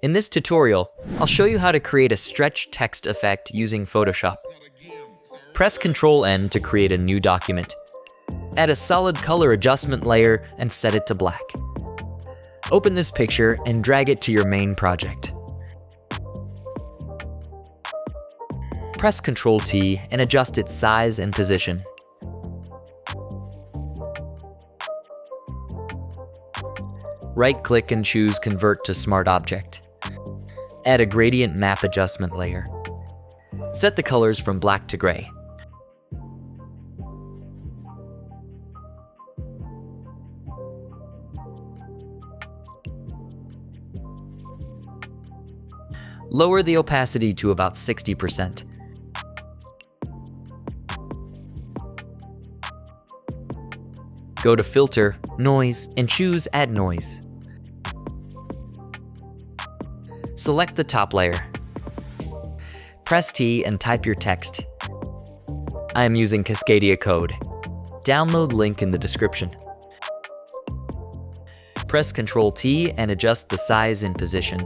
In this tutorial, I'll show you how to create a stretch text effect using Photoshop. Press Ctrl-N to create a new document. Add a solid color adjustment layer and set it to black. Open this picture and drag it to your main project. Press Ctrl-T and adjust its size and position. Right-click and choose Convert to Smart Object. Add a gradient map adjustment layer. Set the colors from black to gray. Lower the opacity to about 60%. Go to Filter, Noise, and choose Add Noise. Select the top layer. Press T and type your text. I am using Cascadia code. Download link in the description. Press Ctrl-T and adjust the size and position.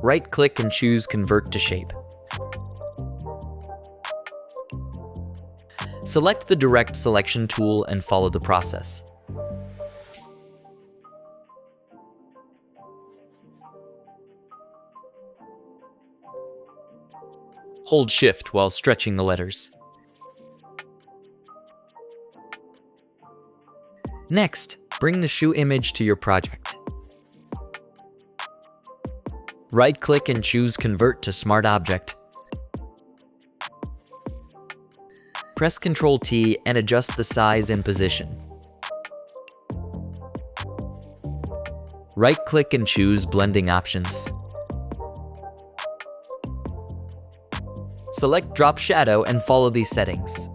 Right-click and choose Convert to Shape. Select the Direct Selection tool and follow the process. Hold Shift while stretching the letters. Next, bring the shoe image to your project. Right-click and choose Convert to Smart Object. Press Ctrl-T and adjust the size and position. Right-click and choose Blending Options. Select Drop Shadow and follow these settings.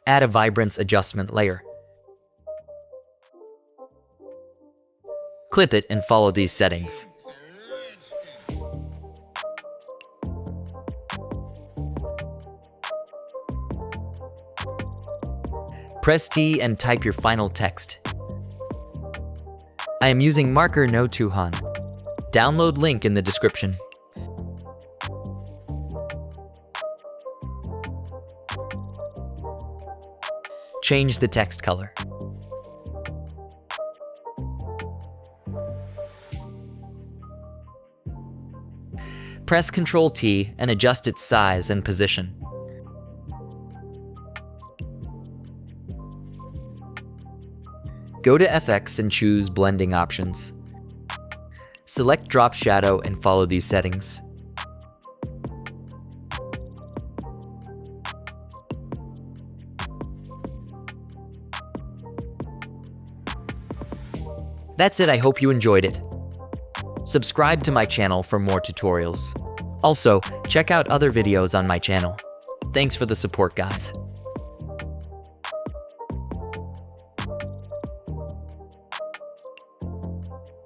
Add a Vibrance adjustment layer. Clip it and follow these settings. Press T and type your final text. I am using marker No 2 Han. Download link in the description. Change the text color. Press Ctrl-T and adjust its size and position. Go to FX and choose Blending Options. Select Drop Shadow and follow these settings. That's it, I hope you enjoyed it. Subscribe to my channel for more tutorials. Also, check out other videos on my channel. Thanks for the support, guys.